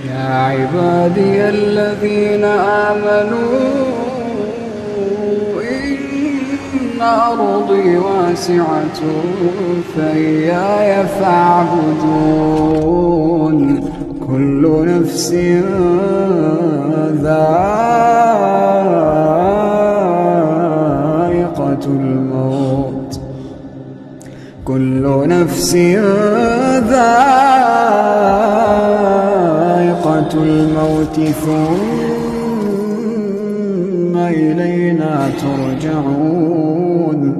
يا عبادي الذين آمنوا إن أرضي واسعة فإياي فاعبدون كل نفس ذائقة الموت كل نفس ذائقة الموت ثم إلينا ترجعون